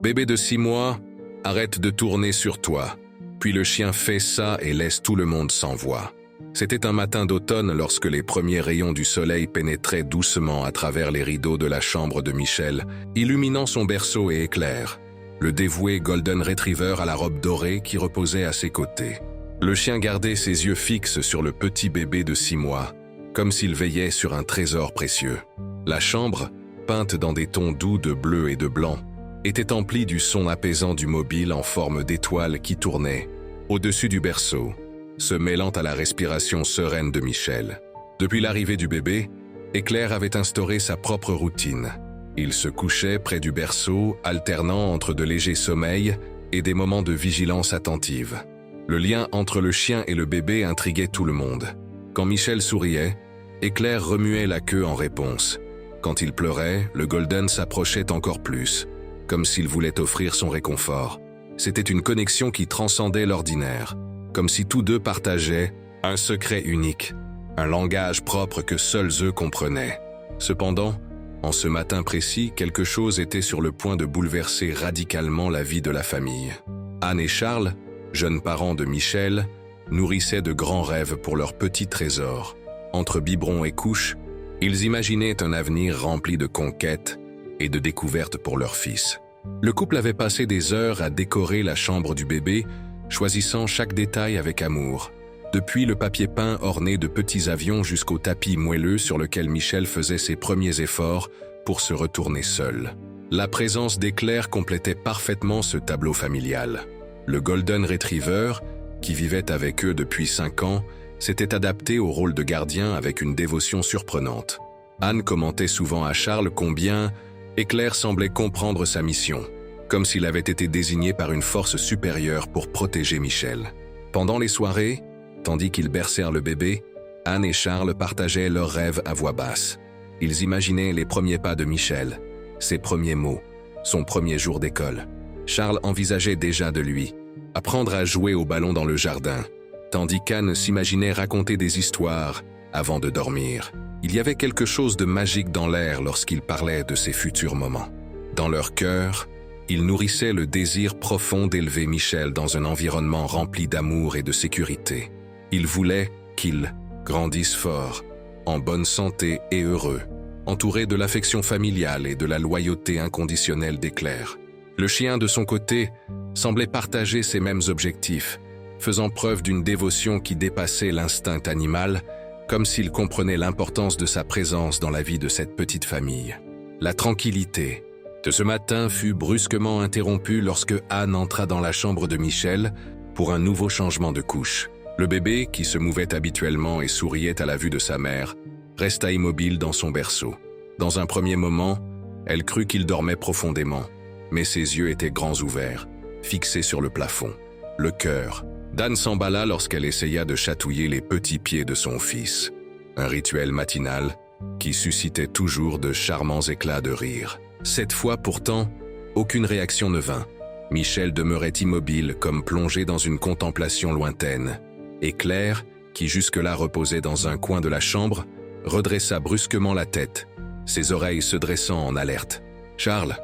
Bébé de 6 mois, arrête de tourner sur toi. Puis le chien fait ça et laisse tout le monde sans voix. C'était un matin d'automne lorsque les premiers rayons du soleil pénétraient doucement à travers les rideaux de la chambre de Michel, illuminant son berceau et Éclair, le dévoué Golden Retriever à la robe dorée qui reposait à ses côtés. Le chien gardait ses yeux fixes sur le petit bébé de 6 mois, comme s'il veillait sur un trésor précieux. La chambre, peinte dans des tons doux de bleu et de blanc, était emplie du son apaisant du mobile en forme d'étoile qui tournait, au-dessus du berceau, se mêlant à la respiration sereine de Michel. Depuis l'arrivée du bébé, Éclair avait instauré sa propre routine. Il se couchait près du berceau, alternant entre de légers sommeils et des moments de vigilance attentive. Le lien entre le chien et le bébé intriguait tout le monde. Quand Michel souriait, Éclair remuait la queue en réponse. Quand il pleurait, le Golden s'approchait encore plus, comme s'il voulait offrir son réconfort. C'était une connexion qui transcendait l'ordinaire, comme si tous deux partageaient un secret unique, un langage propre que seuls eux comprenaient. Cependant, en ce matin précis, quelque chose était sur le point de bouleverser radicalement la vie de la famille. Anne et Charles, jeunes parents de Michel, nourrissaient de grands rêves pour leur petit trésor. Entre biberon et couche, ils imaginaient un avenir rempli de conquêtes et de découvertes pour leur fils. Le couple avait passé des heures à décorer la chambre du bébé, choisissant chaque détail avec amour. Depuis le papier peint orné de petits avions jusqu'au tapis moelleux sur lequel Michel faisait ses premiers efforts pour se retourner seul. La présence d'Éclair complétait parfaitement ce tableau familial. Le Golden Retriever, qui vivait avec eux depuis 5 ans, s'était adapté au rôle de gardien avec une dévotion surprenante. Anne commentait souvent à Charles combien Éclair semblait comprendre sa mission, comme s'il avait été désigné par une force supérieure pour protéger Michel. Pendant les soirées, tandis qu'ils bercèrent le bébé, Anne et Charles partageaient leurs rêves à voix basse. Ils imaginaient les premiers pas de Michel, ses premiers mots, son premier jour d'école. Charles envisageait déjà de lui, apprendre à jouer au ballon dans le jardin, tandis qu'Anne s'imaginait raconter des histoires avant de dormir. Il y avait quelque chose de magique dans l'air lorsqu'ils parlaient de ces futurs moments. Dans leur cœur, ils nourrissaient le désir profond d'élever Michel dans un environnement rempli d'amour et de sécurité. Ils voulaient qu'il grandisse fort, en bonne santé et heureux, entouré de l'affection familiale et de la loyauté inconditionnelle d'Éclair. Le chien, de son côté, semblait partager ces mêmes objectifs, faisant preuve d'une dévotion qui dépassait l'instinct animal, comme s'il comprenait l'importance de sa présence dans la vie de cette petite famille. La tranquillité de ce matin fut brusquement interrompue lorsque Anne entra dans la chambre de Michel pour un nouveau changement de couche. Le bébé, qui se mouvait habituellement et souriait à la vue de sa mère, resta immobile dans son berceau. Dans un premier moment, elle crut qu'il dormait profondément, mais ses yeux étaient grands ouverts, fixés sur le plafond. Le cœur d'Anne s'emballa lorsqu'elle essaya de chatouiller les petits pieds de son fils. Un rituel matinal qui suscitait toujours de charmants éclats de rire. Cette fois pourtant, aucune réaction ne vint. Michel demeurait immobile comme plongé dans une contemplation lointaine. Éclair, qui jusque-là reposait dans un coin de la chambre, redressa brusquement la tête, ses oreilles se dressant en alerte. « Charles,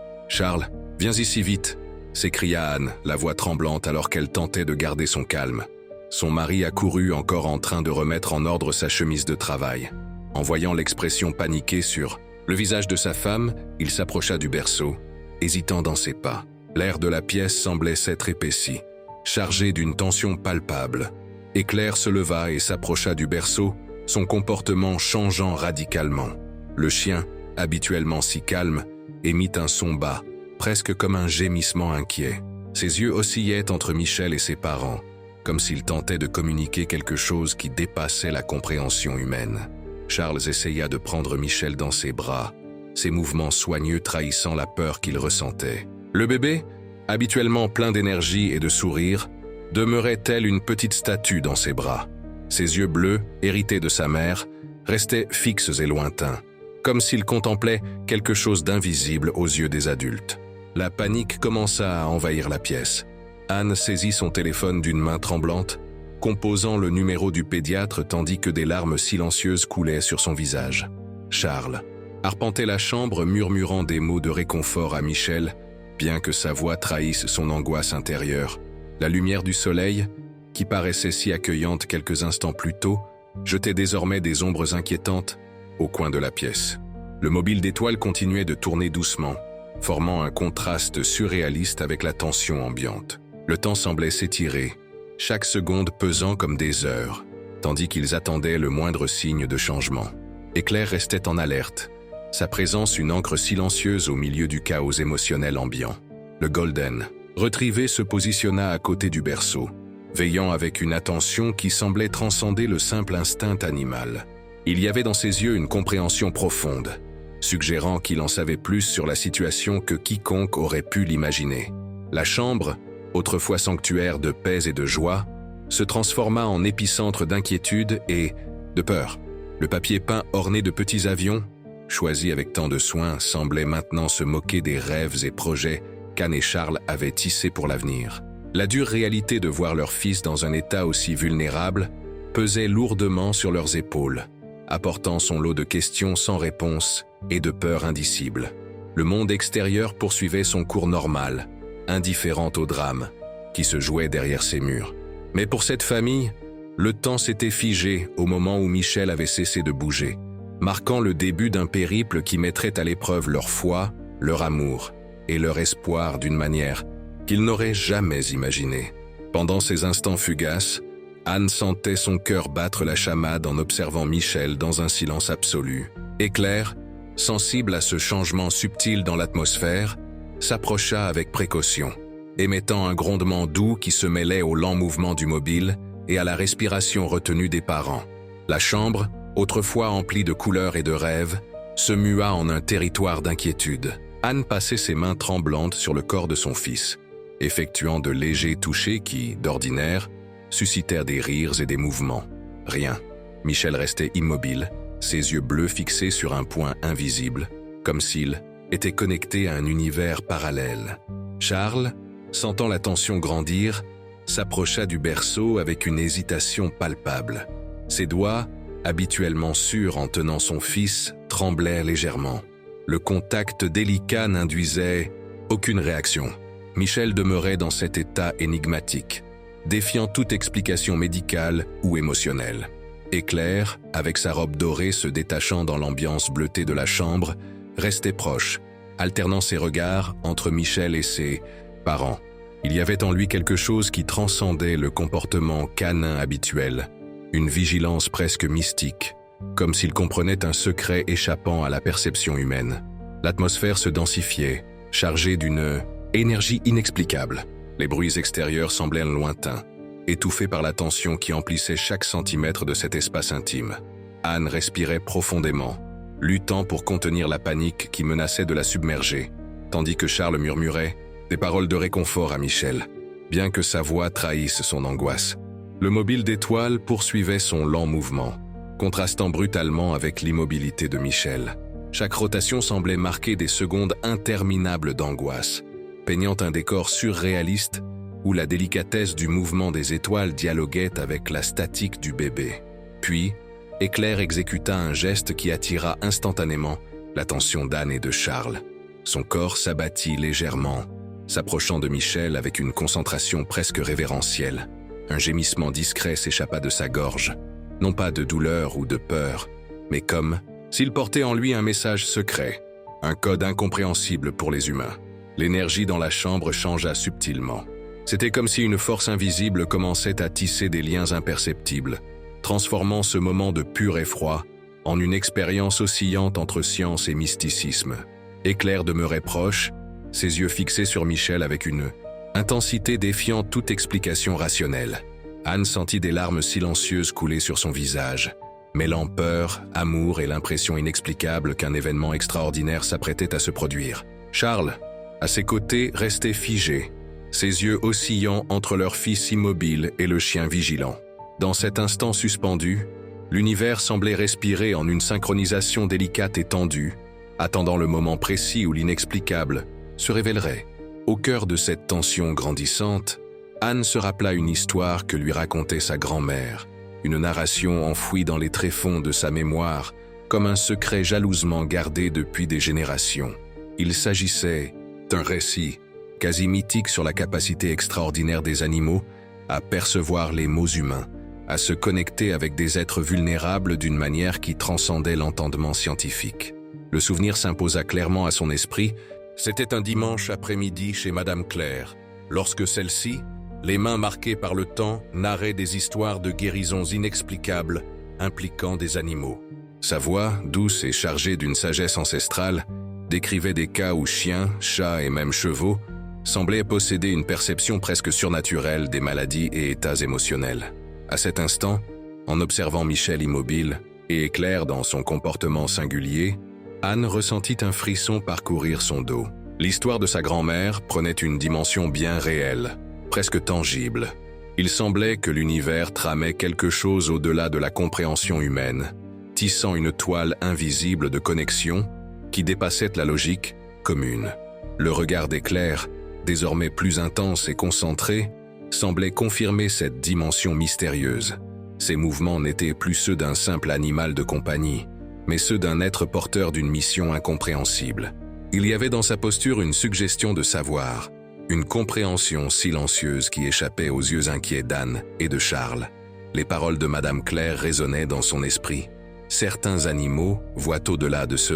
viens ici vite !» s'écria Anne, la voix tremblante alors qu'elle tentait de garder son calme. Son mari accourut encore en train de remettre en ordre sa chemise de travail. En voyant l'expression paniquée sur le visage de sa femme, il s'approcha du berceau, hésitant dans ses pas. L'air de la pièce semblait s'être épaissi, chargé d'une tension palpable. Éclair se leva et s'approcha du berceau, son comportement changeant radicalement. Le chien, habituellement si calme, émit un son bas, presque comme un gémissement inquiet. Ses yeux oscillaient entre Michel et ses parents, comme s'il tentait de communiquer quelque chose qui dépassait la compréhension humaine. Charles essaya de prendre Michel dans ses bras, ses mouvements soigneux trahissant la peur qu'il ressentait. Le bébé, habituellement plein d'énergie et de sourire, demeurait tel une petite statue dans ses bras. Ses yeux bleus, hérités de sa mère, restaient fixes et lointains, comme s'il contemplait quelque chose d'invisible aux yeux des adultes. La panique commença à envahir la pièce. Anne saisit son téléphone d'une main tremblante, composant le numéro du pédiatre tandis que des larmes silencieuses coulaient sur son visage. Charles arpentait la chambre murmurant des mots de réconfort à Michel, bien que sa voix trahisse son angoisse intérieure. La lumière du soleil, qui paraissait si accueillante quelques instants plus tôt, jetait désormais des ombres inquiétantes au coin de la pièce. Le mobile d'étoiles continuait de tourner doucement, formant un contraste surréaliste avec la tension ambiante. Le temps semblait s'étirer, chaque seconde pesant comme des heures, tandis qu'ils attendaient le moindre signe de changement. Éclair restait en alerte, sa présence une encre silencieuse au milieu du chaos émotionnel ambiant. Le Golden Retriever se positionna à côté du berceau, veillant avec une attention qui semblait transcender le simple instinct animal. Il y avait dans ses yeux une compréhension profonde, suggérant qu'il en savait plus sur la situation que quiconque aurait pu l'imaginer. La chambre, autrefois sanctuaire de paix et de joie, se transforma en épicentre d'inquiétude et de peur. Le papier peint orné de petits avions, choisi avec tant de soin, semblait maintenant se moquer des rêves et projets qu'Anne et Charles avaient tissés pour l'avenir. La dure réalité de voir leur fils dans un état aussi vulnérable pesait lourdement sur leurs épaules, apportant son lot de questions sans réponse et de peurs indicibles. Le monde extérieur poursuivait son cours normal, indifférent au drame qui se jouait derrière ses murs. Mais pour cette famille, le temps s'était figé au moment où Michel avait cessé de bouger, marquant le début d'un périple qui mettrait à l'épreuve leur foi, leur amour et leur espoir d'une manière qu'ils n'auraient jamais imaginée. Pendant ces instants fugaces, Anne sentait son cœur battre la chamade en observant Michel dans un silence absolu. Éclair, sensible à ce changement subtil dans l'atmosphère, s'approcha avec précaution, émettant un grondement doux qui se mêlait au lent mouvement du mobile et à la respiration retenue des parents. La chambre, autrefois emplie de couleurs et de rêves, se mua en un territoire d'inquiétude. Anne passait ses mains tremblantes sur le corps de son fils, effectuant de légers touchés qui, d'ordinaire, suscitèrent des rires et des mouvements. Rien. Michel restait immobile, ses yeux bleus fixés sur un point invisible, comme s'il était connecté à un univers parallèle. Charles, sentant la tension grandir, s'approcha du berceau avec une hésitation palpable. Ses doigts, habituellement sûrs en tenant son fils, tremblaient légèrement. Le contact délicat n'induisait aucune réaction. Michel demeurait dans cet état énigmatique, défiant toute explication médicale ou émotionnelle. Éclair, avec sa robe dorée se détachant dans l'ambiance bleutée de la chambre, restait proche, alternant ses regards entre Michel et ses parents. Il y avait en lui quelque chose qui transcendait le comportement canin habituel, une vigilance presque mystique, comme s'il comprenait un secret échappant à la perception humaine. L'atmosphère se densifiait, chargée d'une énergie inexplicable. Les bruits extérieurs semblaient lointains, étouffés par la tension qui emplissait chaque centimètre de cet espace intime. Anne respirait profondément, luttant pour contenir la panique qui menaçait de la submerger, tandis que Charles murmurait des paroles de réconfort à Michel, bien que sa voix trahisse son angoisse. Le mobile d'étoiles poursuivait son lent mouvement, contrastant brutalement avec l'immobilité de Michel. Chaque rotation semblait marquer des secondes interminables d'angoisse, peignant un décor surréaliste où la délicatesse du mouvement des étoiles dialoguait avec la statique du bébé. Puis, Éclair exécuta un geste qui attira instantanément l'attention d'Anne et de Charles. Son corps s'abattit légèrement, s'approchant de Michel avec une concentration presque révérentielle. Un gémissement discret s'échappa de sa gorge, non pas de douleur ou de peur, mais comme s'il portait en lui un message secret, un code incompréhensible pour les humains. L'énergie dans la chambre changea subtilement. C'était comme si une force invisible commençait à tisser des liens imperceptibles, transformant ce moment de pur effroi en une expérience oscillante entre science et mysticisme. Éclair demeurait proche, ses yeux fixés sur Michel avec une intensité défiant toute explication rationnelle. Anne sentit des larmes silencieuses couler sur son visage, mêlant peur, amour et l'impression inexplicable qu'un événement extraordinaire s'apprêtait à se produire. Charles, à ses côtés, restait figé, ses yeux oscillant entre leur fils immobile et le chien vigilant. Dans cet instant suspendu, l'univers semblait respirer en une synchronisation délicate et tendue, attendant le moment précis où l'inexplicable se révélerait. Au cœur de cette tension grandissante, Anne se rappela une histoire que lui racontait sa grand-mère, une narration enfouie dans les tréfonds de sa mémoire, comme un secret jalousement gardé depuis des générations. Il s'agissait d'un récit quasi mythique sur la capacité extraordinaire des animaux à percevoir les mots humains, à se connecter avec des êtres vulnérables d'une manière qui transcendait l'entendement scientifique. Le souvenir s'imposa clairement à son esprit. C'était un dimanche après-midi chez Madame Claire, lorsque celle-ci, les mains marquées par le temps, narrait des histoires de guérisons inexplicables impliquant des animaux. Sa voix, douce et chargée d'une sagesse ancestrale, décrivait des cas où chiens, chats et même chevaux semblaient posséder une perception presque surnaturelle des maladies et états émotionnels. À cet instant, en observant Michel immobile et éclair dans son comportement singulier, Anne ressentit un frisson parcourir son dos. L'histoire de sa grand-mère prenait une dimension bien réelle, presque tangible. Il semblait que l'univers tramait quelque chose au-delà de la compréhension humaine, tissant une toile invisible de connexion qui dépassait la logique commune. Le regard d'Éclair, désormais plus intense et concentré, semblait confirmer cette dimension mystérieuse. Ses mouvements n'étaient plus ceux d'un simple animal de compagnie, mais ceux d'un être porteur d'une mission incompréhensible. Il y avait dans sa posture une suggestion de savoir, une compréhension silencieuse qui échappait aux yeux inquiets d'Anne et de Charles. Les paroles de Madame Claire résonnaient dans son esprit. « Certains animaux voient au-delà de ce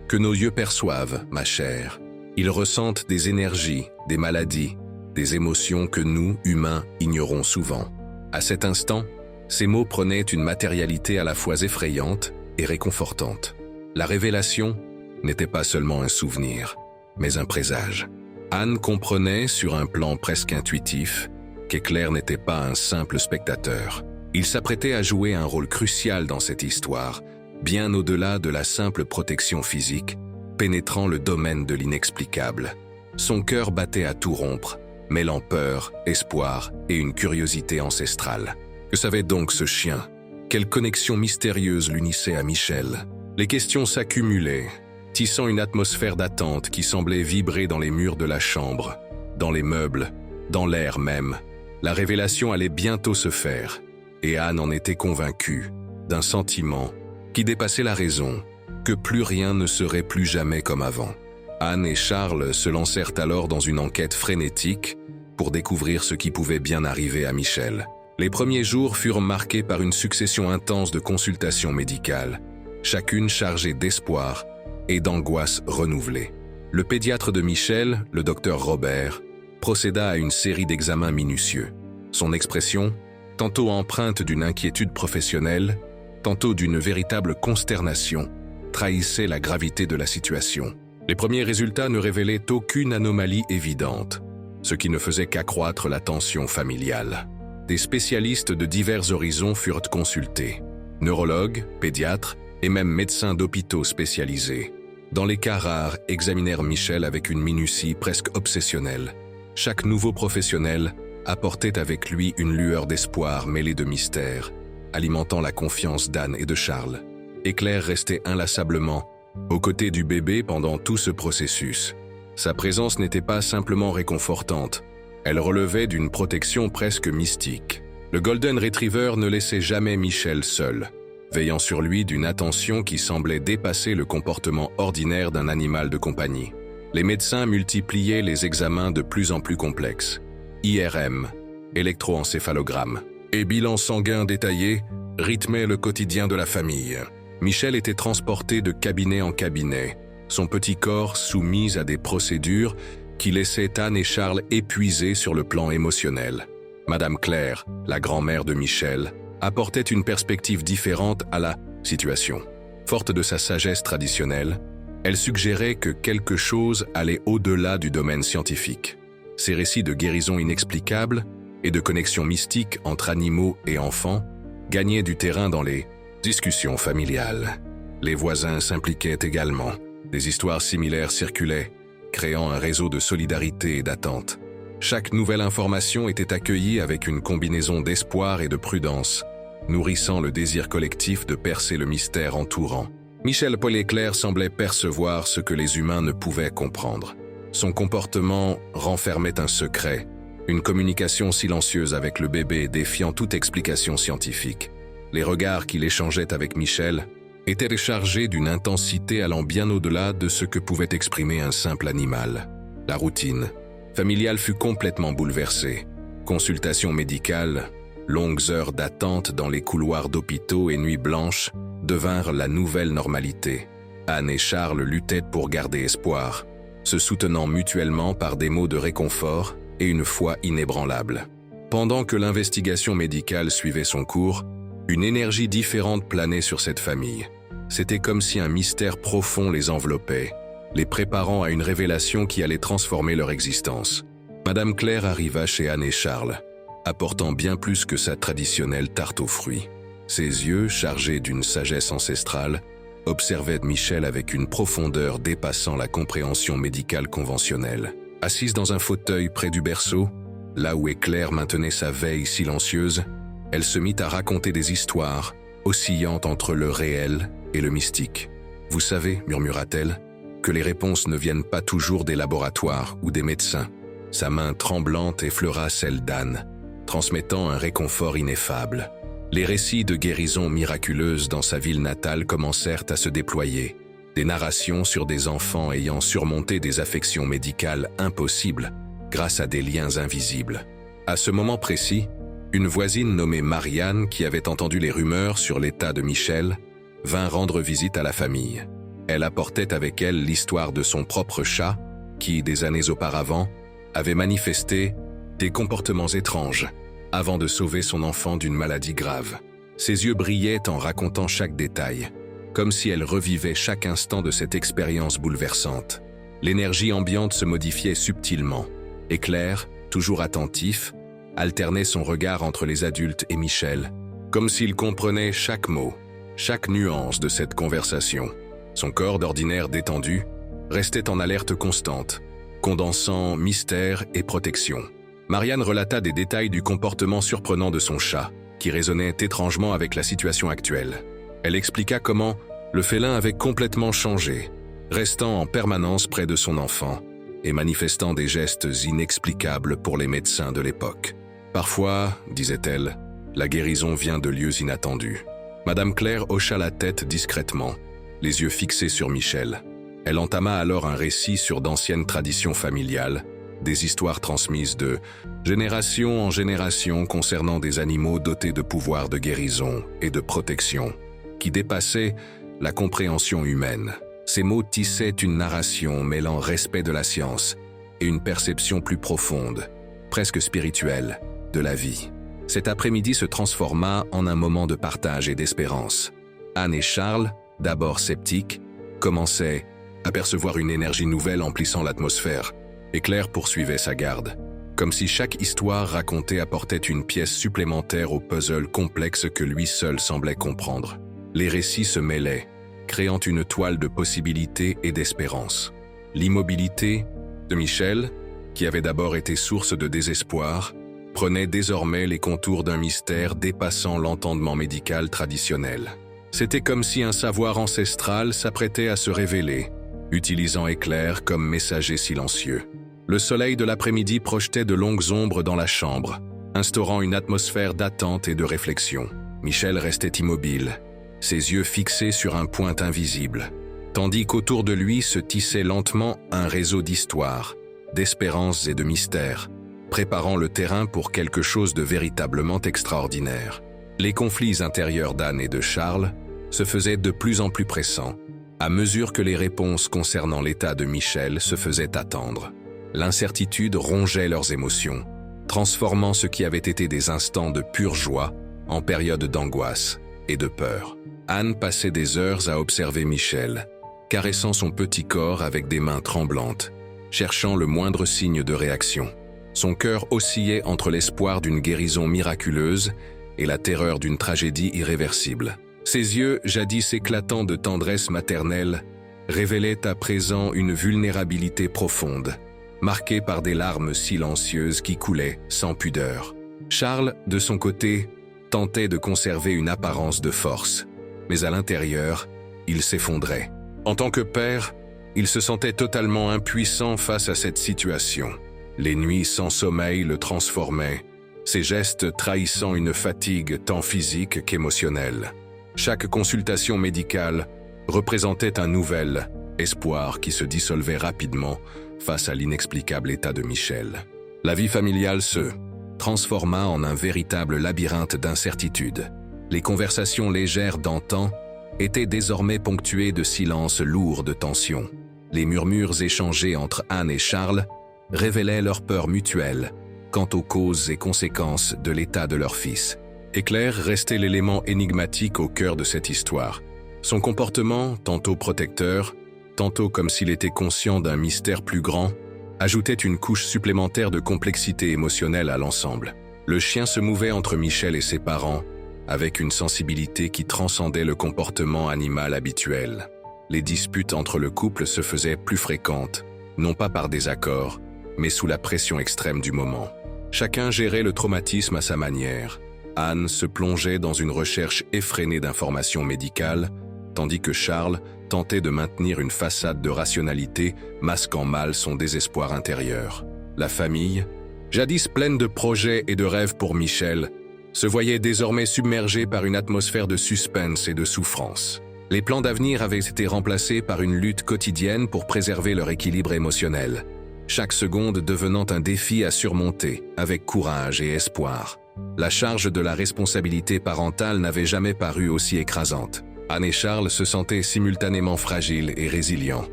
que nos yeux perçoivent, ma chère. Ils ressentent des énergies, des maladies, des émotions que nous, humains, ignorons souvent. » À cet instant, ces mots prenaient une matérialité à la fois effrayante et réconfortante. La révélation n'était pas seulement un souvenir, mais un présage. Anne comprenait, sur un plan presque intuitif, qu'Éclair n'était pas un simple spectateur. Il s'apprêtait à jouer un rôle crucial dans cette histoire, bien au-delà de la simple protection physique, pénétrant le domaine de l'inexplicable. Son cœur battait à tout rompre, mêlant peur, espoir et une curiosité ancestrale. Que savait donc ce chien? Quelle connexion mystérieuse l'unissait à Michel? Les questions s'accumulaient, tissant une atmosphère d'attente qui semblait vibrer dans les murs de la chambre, dans les meubles, dans l'air même. La révélation allait bientôt se faire, et Anne en était convaincue, d'un sentiment qui dépassait la raison, que plus rien ne serait plus jamais comme avant. Anne et Charles se lancèrent alors dans une enquête frénétique pour découvrir ce qui pouvait bien arriver à Michel. Les premiers jours furent marqués par une succession intense de consultations médicales, chacune chargée d'espoir et d'angoisse renouvelée. Le pédiatre de Michel, le docteur Robert, procéda à une série d'examens minutieux. Son expression, tantôt empreinte d'une inquiétude professionnelle, tantôt d'une véritable consternation, trahissait la gravité de la situation. Les premiers résultats ne révélaient aucune anomalie évidente, ce qui ne faisait qu'accroître la tension familiale. Des spécialistes de divers horizons furent consultés, neurologues, pédiatres et même médecins d'hôpitaux spécialisés. Dans les cas rares, examinèrent Michel avec une minutie presque obsessionnelle. Chaque nouveau professionnel apportait avec lui une lueur d'espoir mêlée de mystère, alimentant la confiance d'Anne et de Charles. Éclair restait inlassablement aux côtés du bébé pendant tout ce processus. Sa présence n'était pas simplement réconfortante, elle relevait d'une protection presque mystique. Le Golden Retriever ne laissait jamais Michel seul, veillant sur lui d'une attention qui semblait dépasser le comportement ordinaire d'un animal de compagnie. Les médecins multipliaient les examens de plus en plus complexes. IRM, électroencéphalogramme et bilan sanguin détaillé rythmaient le quotidien de la famille. Michel était transporté de cabinet en cabinet, son petit corps soumis à des procédures qui laissaient Anne et Charles épuisés sur le plan émotionnel. Madame Claire, la grand-mère de Michel, apportait une perspective différente à la situation. Forte de sa sagesse traditionnelle, elle suggérait que quelque chose allait au-delà du domaine scientifique. Ses récits de guérison inexplicables et de connexions mystiques entre animaux et enfants gagnaient du terrain dans les discussions familiales. Les voisins s'impliquaient également. Des histoires similaires circulaient, créant un réseau de solidarité et d'attente. Chaque nouvelle information était accueillie avec une combinaison d'espoir et de prudence, nourrissant le désir collectif de percer le mystère entourant. Michel Paul Éclair semblait percevoir ce que les humains ne pouvaient comprendre. Son comportement renfermait un secret, une communication silencieuse avec le bébé défiant toute explication scientifique. Les regards qu'il échangeait avec Michel étaient chargés d'une intensité allant bien au-delà de ce que pouvait exprimer un simple animal. La routine, familiale fut complètement bouleversée. Consultations médicales, longues heures d'attente dans les couloirs d'hôpitaux et nuits blanches devinrent la nouvelle normalité. Anne et Charles luttaient pour garder espoir, se soutenant mutuellement par des mots de réconfort et une foi inébranlable. Pendant que l'investigation médicale suivait son cours, une énergie différente planait sur cette famille. C'était comme si un mystère profond les enveloppait, les préparant à une révélation qui allait transformer leur existence. Madame Claire arriva chez Anne et Charles, apportant bien plus que sa traditionnelle tarte aux fruits. Ses yeux, chargés d'une sagesse ancestrale, observaient Michel avec une profondeur dépassant la compréhension médicale conventionnelle. Assise dans un fauteuil près du berceau, là où Claire maintenait sa veille silencieuse, elle se mit à raconter des histoires, oscillant entre le réel et le mystique. « Vous savez, murmura-t-elle, que les réponses ne viennent pas toujours des laboratoires ou des médecins. » Sa main tremblante effleura celle d'Anne, transmettant un réconfort ineffable. Les récits de guérison miraculeuse dans sa ville natale commencèrent à se déployer. Des narrations sur des enfants ayant surmonté des affections médicales impossibles grâce à des liens invisibles. À ce moment précis, une voisine nommée Marianne, qui avait entendu les rumeurs sur l'état de Michel, vint rendre visite à la famille. Elle apportait avec elle l'histoire de son propre chat, qui, des années auparavant, avait manifesté des comportements étranges avant de sauver son enfant d'une maladie grave. Ses yeux brillaient en racontant chaque détail, comme si elle revivait chaque instant de cette expérience bouleversante. L'énergie ambiante se modifiait subtilement, et Claire, toujours attentif, alternait son regard entre les adultes et Michel, comme s'il comprenait chaque mot, chaque nuance de cette conversation. Son corps d'ordinaire détendu restait en alerte constante, condensant mystère et protection. Marianne relata des détails du comportement surprenant de son chat, qui résonnait étrangement avec la situation actuelle. Elle expliqua comment le félin avait complètement changé, restant en permanence près de son enfant et manifestant des gestes inexplicables pour les médecins de l'époque. Parfois, disait-elle, la guérison vient de lieux inattendus. Madame Claire hocha la tête discrètement, les yeux fixés sur Michel. Elle entama alors un récit sur d'anciennes traditions familiales, des histoires transmises de génération en génération concernant des animaux dotés de pouvoirs de guérison et de protection, qui dépassaient la compréhension humaine. Ces mots tissaient une narration mêlant respect de la science et une perception plus profonde, presque spirituelle, de la vie. Cet après-midi se transforma en un moment de partage et d'espérance. Anne et Charles, d'abord sceptiques, commençaient à percevoir une énergie nouvelle emplissant l'atmosphère, et Claire poursuivait sa garde, comme si chaque histoire racontée apportait une pièce supplémentaire au puzzle complexe que lui seul semblait comprendre. Les récits se mêlaient, créant une toile de possibilités et d'espérance. L'immobilité de Michel, qui avait d'abord été source de désespoir, prenait désormais les contours d'un mystère dépassant l'entendement médical traditionnel. C'était comme si un savoir ancestral s'apprêtait à se révéler, utilisant Claire comme messager silencieux. Le soleil de l'après-midi projetait de longues ombres dans la chambre, instaurant une atmosphère d'attente et de réflexion. Michel restait immobile, ses yeux fixés sur un point invisible, tandis qu'autour de lui se tissait lentement un réseau d'histoires, d'espérances et de mystères, préparant le terrain pour quelque chose de véritablement extraordinaire. Les conflits intérieurs d'Anne et de Charles se faisaient de plus en plus pressants, à mesure que les réponses concernant l'état de Michel se faisaient attendre. L'incertitude rongeait leurs émotions, transformant ce qui avait été des instants de pure joie en périodes d'angoisse et de peur. Anne passait des heures à observer Michel, caressant son petit corps avec des mains tremblantes, cherchant le moindre signe de réaction. Son cœur oscillait entre l'espoir d'une guérison miraculeuse et la terreur d'une tragédie irréversible. Ses yeux, jadis éclatants de tendresse maternelle, révélaient à présent une vulnérabilité profonde, marquée par des larmes silencieuses qui coulaient sans pudeur. Charles, de son côté, tentait de conserver une apparence de force, mais à l'intérieur, il s'effondrait. En tant que père, il se sentait totalement impuissant face à cette situation. Les nuits sans sommeil le transformaient, ses gestes trahissant une fatigue tant physique qu'émotionnelle. Chaque consultation médicale représentait un nouvel espoir qui se dissolvait rapidement face à l'inexplicable état de Michel. La vie familiale se transforma en un véritable labyrinthe d'incertitudes. Les conversations légères d'antan étaient désormais ponctuées de silences lourds de tension. Les murmures échangés entre Anne et Charles révélaient leur peur mutuelle quant aux causes et conséquences de l'état de leur fils. Éclair restait l'élément énigmatique au cœur de cette histoire. Son comportement, tantôt protecteur, tantôt comme s'il était conscient d'un mystère plus grand, ajoutait une couche supplémentaire de complexité émotionnelle à l'ensemble. Le chien se mouvait entre Michel et ses parents, avec une sensibilité qui transcendait le comportement animal habituel. Les disputes entre le couple se faisaient plus fréquentes, non pas par désaccord, mais sous la pression extrême du moment. Chacun gérait le traumatisme à sa manière. Anne se plongeait dans une recherche effrénée d'informations médicales, tandis que Charles tentait de maintenir une façade de rationalité, masquant mal son désespoir intérieur. La famille, jadis pleine de projets et de rêves pour Michel, se voyait désormais submergée par une atmosphère de suspense et de souffrance. Les plans d'avenir avaient été remplacés par une lutte quotidienne pour préserver leur équilibre émotionnel, chaque seconde devenant un défi à surmonter avec courage et espoir. La charge de la responsabilité parentale n'avait jamais paru aussi écrasante. Anne et Charles se sentaient simultanément fragiles et résilients,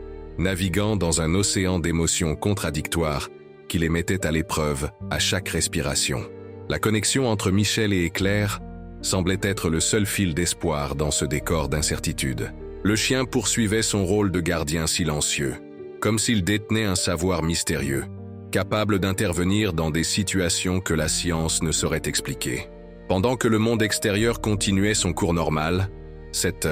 naviguant dans un océan d'émotions contradictoires qui les mettait à l'épreuve à chaque respiration. La connexion entre Michel et Éclair semblait être le seul fil d'espoir dans ce décor d'incertitude. Le chien poursuivait son rôle de gardien silencieux, comme s'il détenait un savoir mystérieux, capable d'intervenir dans des situations que la science ne saurait expliquer. Pendant que le monde extérieur continuait son cours normal, cette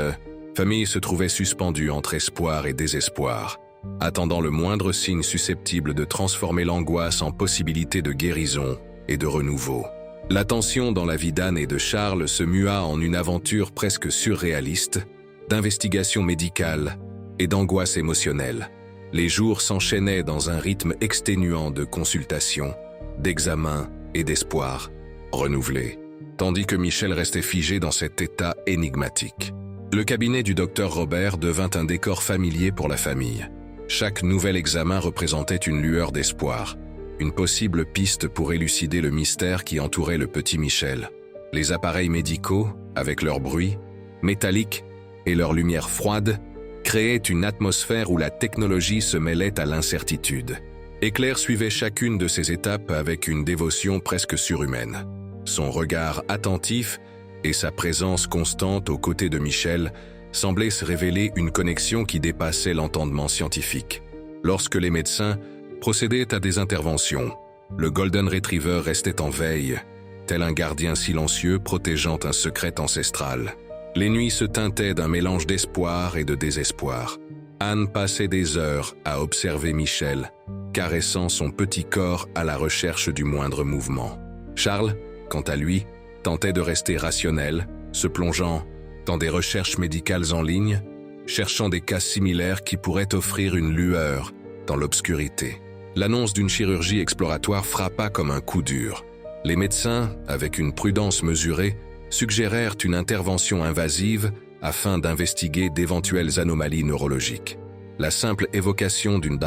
famille se trouvait suspendue entre espoir et désespoir, attendant le moindre signe susceptible de transformer l'angoisse en possibilité de guérison et de renouveau. La tension dans la vie d'Anne et de Charles se mua en une aventure presque surréaliste, d'investigation médicale et d'angoisse émotionnelle. Les jours s'enchaînaient dans un rythme exténuant de consultations, d'examens et d'espoir renouvelés, tandis que Michel restait figé dans cet état énigmatique. Le cabinet du docteur Robert devint un décor familier pour la famille. Chaque nouvel examen représentait une lueur d'espoir, une possible piste pour élucider le mystère qui entourait le petit Michel. Les appareils médicaux, avec leur bruit, métallique et leur lumière froide, créaient une atmosphère où la technologie se mêlait à l'incertitude. Éclair suivait chacune de ces étapes avec une dévotion presque surhumaine. Son regard attentif et sa présence constante aux côtés de Michel semblaient se révéler une connexion qui dépassait l'entendement scientifique. Lorsque les médecins procédaient à des interventions, le Golden Retriever restait en veille, tel un gardien silencieux protégeant un secret ancestral. Les nuits se teintaient d'un mélange d'espoir et de désespoir. Anne passait des heures à observer Michel, caressant son petit corps à la recherche du moindre mouvement. Charles, quant à lui, tentait de rester rationnel, se plongeant dans des recherches médicales en ligne, cherchant des cas similaires qui pourraient offrir une lueur dans l'obscurité. L'annonce d'une chirurgie exploratoire frappa comme un coup dur. Les médecins, avec une prudence mesurée, suggérèrent une intervention invasive afin d'investiguer d'éventuelles anomalies neurologiques. La simple évocation d'une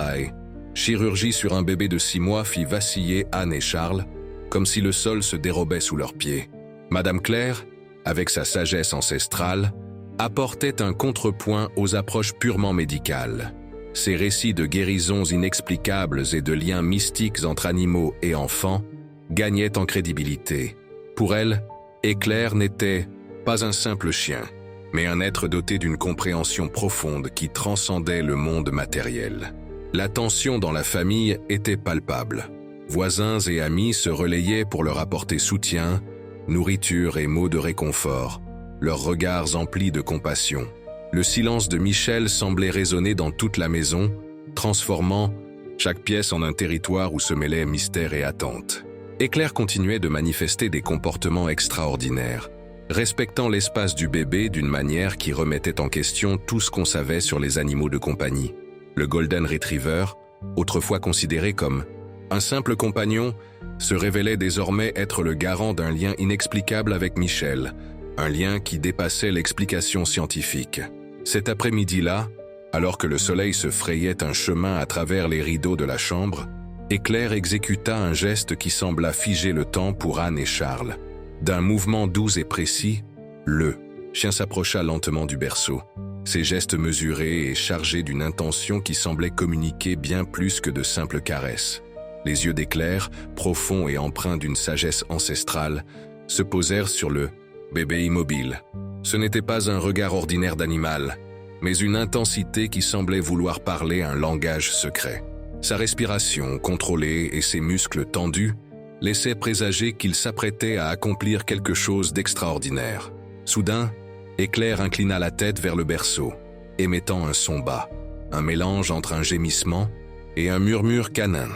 chirurgie sur un bébé de 6 mois fit vaciller Anne et Charles, comme si le sol se dérobait sous leurs pieds. Madame Claire, avec sa sagesse ancestrale, apportait un contrepoint aux approches purement médicales. Ses récits de guérisons inexplicables et de liens mystiques entre animaux et enfants gagnaient en crédibilité. Pour elle, Éclair n'était pas un simple chien, mais un être doté d'une compréhension profonde qui transcendait le monde matériel. La tension dans la famille était palpable. Voisins et amis se relayaient pour leur apporter soutien, nourriture et mots de réconfort, leurs regards emplis de compassion. Le silence de Michel semblait résonner dans toute la maison, transformant chaque pièce en un territoire où se mêlaient mystère et attente. Éclair continuait de manifester des comportements extraordinaires, respectant l'espace du bébé d'une manière qui remettait en question tout ce qu'on savait sur les animaux de compagnie. Le Golden Retriever, autrefois considéré comme un simple compagnon, se révélait désormais être le garant d'un lien inexplicable avec Michel, un lien qui dépassait l'explication scientifique. Cet après-midi-là, Alors que le soleil se frayait un chemin à travers les rideaux de la chambre, Éclair exécuta un geste qui sembla figer le temps pour Anne et Charles. D'un mouvement doux et précis, le chien s'approcha lentement du berceau. Ses gestes mesurés et chargés d'une intention qui semblait communiquer bien plus que de simples caresses. Les yeux d'Éclair, profonds et empreints d'une sagesse ancestrale, se posèrent sur le bébé immobile. Ce n'était pas un regard ordinaire d'animal, mais une intensité qui semblait vouloir parler un langage secret. Sa respiration contrôlée et ses muscles tendus laissaient présager qu'il s'apprêtait à accomplir quelque chose d'extraordinaire. Soudain, Éclair inclina la tête vers le berceau, émettant un son bas, un mélange entre un gémissement et un murmure canin.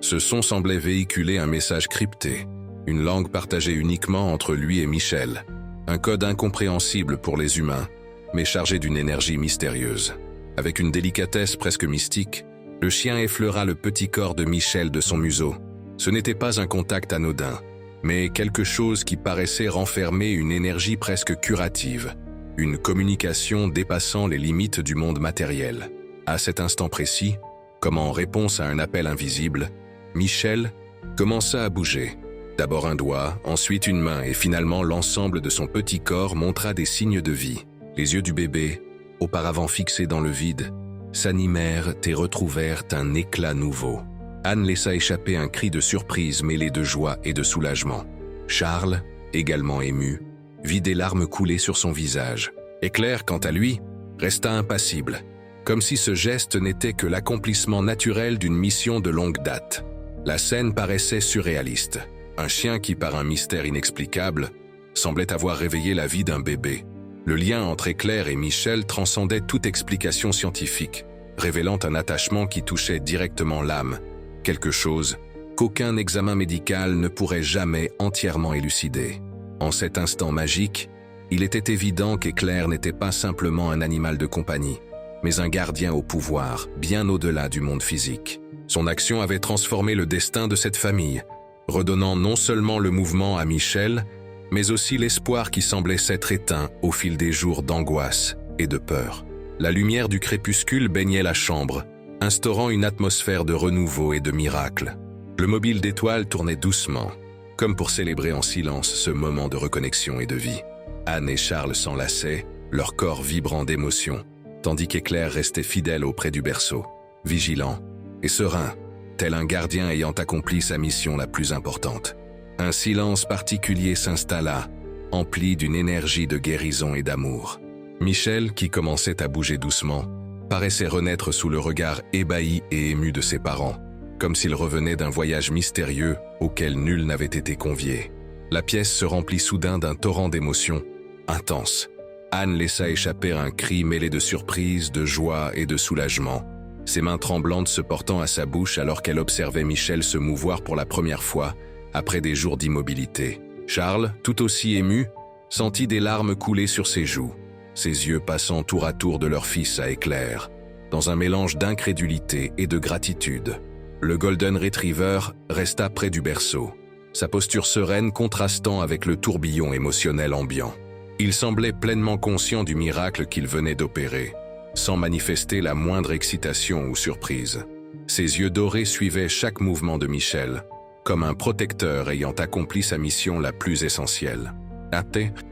Ce son semblait véhiculer un message crypté, une langue partagée uniquement entre lui et Michel, un code incompréhensible pour les humains, mais chargé d'une énergie mystérieuse. Avec une délicatesse presque mystique, le chien effleura le petit corps de Michel de son museau. Ce n'était pas un contact anodin, mais quelque chose qui paraissait renfermer une énergie presque curative, une communication dépassant les limites du monde matériel. À cet instant précis, comme en réponse à un appel invisible, Michel commença à bouger. D'abord un doigt, ensuite une main et finalement l'ensemble de son petit corps montra des signes de vie. Les yeux du bébé, auparavant fixés dans le vide, s'animèrent et retrouvèrent un éclat nouveau. Anne laissa échapper un cri de surprise mêlé de joie et de soulagement. Charles, également ému, vit des larmes couler sur son visage. Éclair, quant à lui, resta impassible, comme si ce geste n'était que l'accomplissement naturel d'une mission de longue date. La scène paraissait surréaliste. Un chien qui, par un mystère inexplicable, semblait avoir réveillé la vie d'un bébé. Le lien entre Éclair et Michel transcendait toute explication scientifique, révélant un attachement qui touchait directement l'âme, quelque chose qu'aucun examen médical ne pourrait jamais entièrement élucider. En cet instant magique, il était évident qu'Éclair n'était pas simplement un animal de compagnie, mais un gardien au pouvoir, bien au-delà du monde physique. Son action avait transformé le destin de cette famille, redonnant non seulement le mouvement à Michel, mais aussi l'espoir qui semblait s'être éteint au fil des jours d'angoisse et de peur. La lumière du crépuscule baignait la chambre, instaurant une atmosphère de renouveau et de miracle. Le mobile d'étoiles tournait doucement, comme pour célébrer en silence ce moment de reconnexion et de vie. Anne et Charles s'enlaçaient, leur corps vibrant d'émotion, tandis qu'Éclair restait fidèle auprès du berceau, vigilant et serein, tel un gardien ayant accompli sa mission la plus importante. Un silence particulier s'installa, empli d'une énergie de guérison et d'amour. Michel, qui commençait à bouger doucement, paraissait renaître sous le regard ébahi et ému de ses parents, comme s'il revenait d'un voyage mystérieux auquel nul n'avait été convié. La pièce se remplit soudain d'un torrent d'émotions intenses. Anne laissa échapper un cri mêlé de surprise, de joie et de soulagement, ses mains tremblantes se portant à sa bouche alors qu'elle observait Michel se mouvoir pour la première fois après des jours d'immobilité. Charles, tout aussi ému, sentit des larmes couler sur ses joues, ses yeux passant tour à tour de leur fils à Éclair, dans un mélange d'incrédulité et de gratitude. Le Golden Retriever resta près du berceau, sa posture sereine contrastant avec le tourbillon émotionnel ambiant. Il semblait pleinement conscient du miracle qu'il venait d'opérer, sans manifester la moindre excitation ou surprise. Ses yeux dorés suivaient chaque mouvement de Michel, comme un protecteur ayant accompli sa mission la plus essentielle. La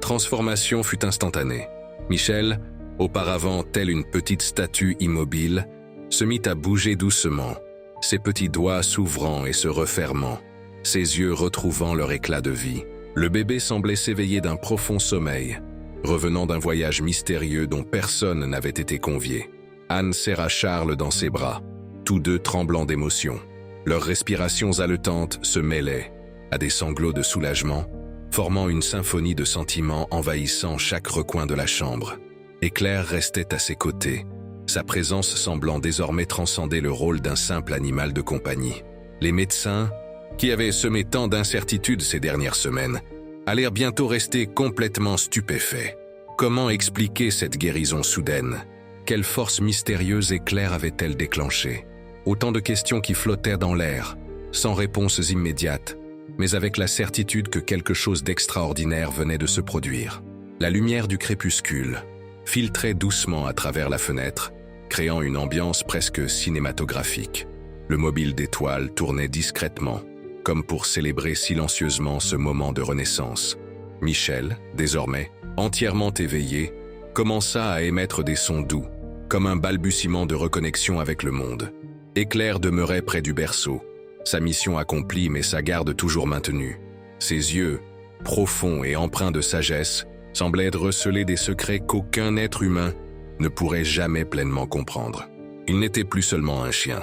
transformation fut instantanée. Michel, auparavant telle une petite statue immobile, se mit à bouger doucement, ses petits doigts s'ouvrant et se refermant, ses yeux retrouvant leur éclat de vie. Le bébé semblait s'éveiller d'un profond sommeil, revenant d'un voyage mystérieux dont personne n'avait été convié. Anne serra Charles dans ses bras, tous deux tremblants d'émotion. Leurs respirations haletantes se mêlaient à des sanglots de soulagement, formant une symphonie de sentiments envahissant chaque recoin de la chambre. Éclair restait à ses côtés, sa présence semblant désormais transcender le rôle d'un simple animal de compagnie. Les médecins, qui avaient semé tant d'incertitudes ces dernières semaines, allèrent bientôt rester complètement stupéfaits. Comment expliquer cette guérison soudaine? Quelle force mystérieuse Éclair avait-elle déclenchée? Autant de questions qui flottèrent dans l'air, sans réponses immédiates, mais avec la certitude que quelque chose d'extraordinaire venait de se produire. La lumière du crépuscule filtrait doucement à travers la fenêtre, créant une ambiance presque cinématographique. Le mobile d'étoiles tournait discrètement, comme pour célébrer silencieusement ce moment de renaissance. Michel, désormais, entièrement éveillé, commença à émettre des sons doux, comme un balbutiement de reconnexion avec le monde. Éclair demeurait près du berceau, sa mission accomplie mais sa garde toujours maintenue. Ses yeux, profonds et empreints de sagesse, semblaient receler des secrets qu'aucun être humain ne pourrait jamais pleinement comprendre. Il n'était plus seulement un chien.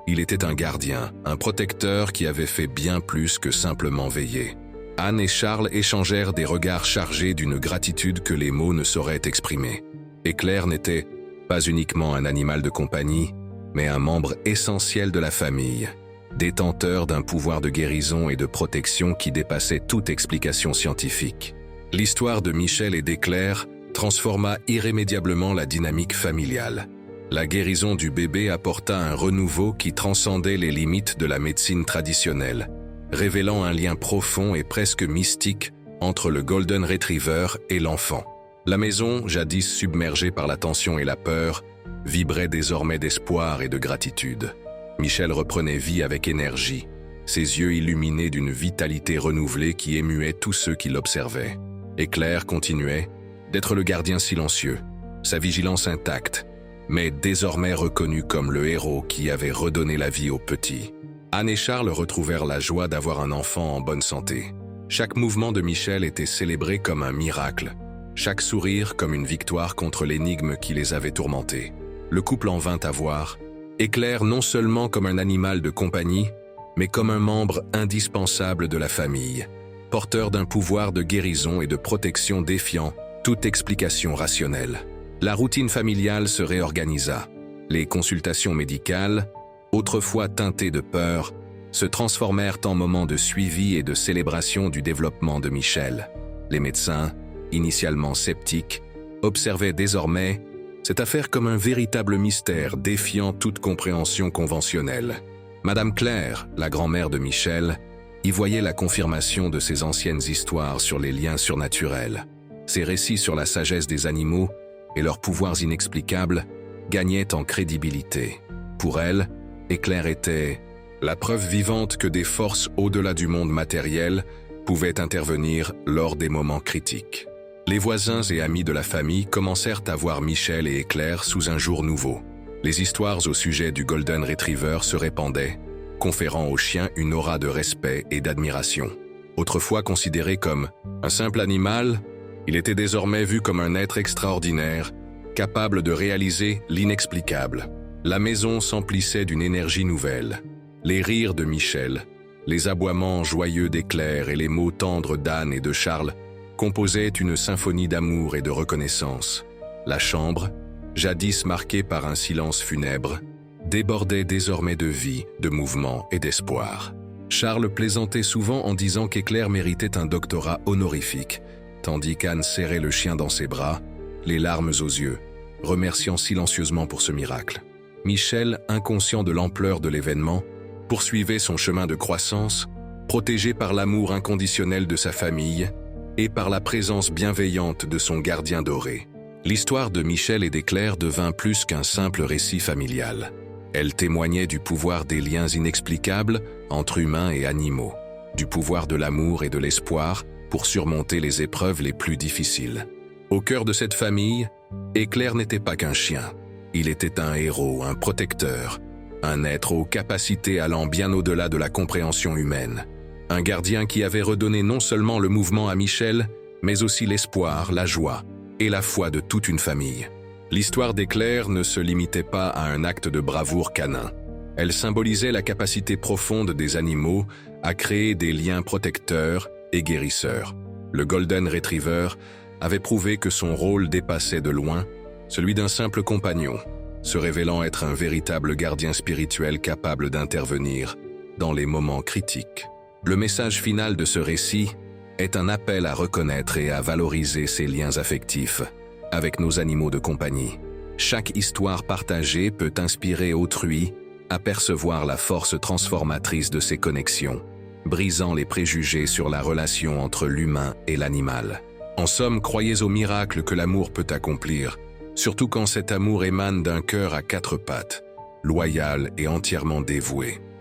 Il était un gardien, un protecteur qui avait fait bien plus que simplement veiller. Anne et Charles échangèrent des regards chargés d'une gratitude que les mots ne sauraient exprimer. Éclair n'était pas uniquement un animal de compagnie, mais un membre essentiel de la famille, détenteur d'un pouvoir de guérison et de protection qui dépassait toute explication scientifique. L'histoire de Michel et d'Éclair transforma irrémédiablement la dynamique familiale. La guérison du bébé apporta un renouveau qui transcendait les limites de la médecine traditionnelle, révélant un lien profond et presque mystique entre le Golden Retriever et l'enfant. La maison, jadis submergée par la tension et la peur, vibrait désormais d'espoir et de gratitude. Michel reprenait vie avec énergie, ses yeux illuminés d'une vitalité renouvelée qui émuait tous ceux qui l'observaient. Éclair continuait d'être le gardien silencieux, sa vigilance intacte, mais désormais reconnu comme le héros qui avait redonné la vie au petit. Anne et Charles retrouvèrent la joie d'avoir un enfant en bonne santé. Chaque mouvement de Michel était célébré comme un miracle, chaque sourire comme une victoire contre l'énigme qui les avait tourmentés. Le couple en vint à voir Éclair non seulement comme un animal de compagnie, mais comme un membre indispensable de la famille, porteur d'un pouvoir de guérison et de protection défiant toute explication rationnelle. La routine familiale se réorganisa. Les consultations médicales, autrefois teintées de peur, se transformèrent en moments de suivi et de célébration du développement de Michel. Les médecins, initialement sceptiques, observaient désormais cette affaire comme un véritable mystère défiant toute compréhension conventionnelle. Madame Claire, la grand-mère de Michel, y voyait la confirmation de ses anciennes histoires sur les liens surnaturels. Ses récits sur la sagesse des animaux et leurs pouvoirs inexplicables gagnaient en crédibilité. Pour elle, Éclair était la preuve vivante que des forces au-delà du monde matériel pouvaient intervenir lors des moments critiques. Les voisins et amis de la famille commencèrent à voir Michel et Éclair sous un jour nouveau. Les histoires au sujet du Golden Retriever se répandaient, conférant au chien une aura de respect et d'admiration. Autrefois considéré comme un simple animal, il était désormais vu comme un être extraordinaire, capable de réaliser l'inexplicable. La maison s'emplissait d'une énergie nouvelle. Les rires de Michel, les aboiements joyeux d'Éclair et les mots tendres d'Anne et de Charles composaient une symphonie d'amour et de reconnaissance. La chambre, jadis marquée par un silence funèbre, débordait désormais de vie, de mouvement et d'espoir. Charles plaisantait souvent en disant qu'Éclair méritait un doctorat honorifique, tandis qu'Anne serrait le chien dans ses bras, les larmes aux yeux, remerciant silencieusement pour ce miracle. Michel, inconscient de l'ampleur de l'événement, poursuivait son chemin de croissance, protégé par l'amour inconditionnel de sa famille et par la présence bienveillante de son gardien doré. L'histoire de Michel et d'Éclair devint plus qu'un simple récit familial. Elle témoignait du pouvoir des liens inexplicables entre humains et animaux, du pouvoir de l'amour et de l'espoir pour surmonter les épreuves les plus difficiles. Au cœur de cette famille, Éclair n'était pas qu'un chien. Il était un héros, un protecteur, un être aux capacités allant bien au-delà de la compréhension humaine. Un gardien qui avait redonné non seulement le mouvement à Michel, mais aussi l'espoir, la joie et la foi de toute une famille. L'histoire d'Éclair ne se limitait pas à un acte de bravoure canin. Elle symbolisait la capacité profonde des animaux à créer des liens protecteurs et guérisseurs. Le Golden Retriever avait prouvé que son rôle dépassait de loin celui d'un simple compagnon, se révélant être un véritable gardien spirituel capable d'intervenir dans les moments critiques. Le message final de ce récit est un appel à reconnaître et à valoriser ces liens affectifs avec nos animaux de compagnie. Chaque histoire partagée peut inspirer autrui à percevoir la force transformatrice de ces connexions, brisant les préjugés sur la relation entre l'humain et l'animal. En somme, croyez au miracle que l'amour peut accomplir, surtout quand cet amour émane d'un cœur à quatre pattes, loyal et entièrement dévoué.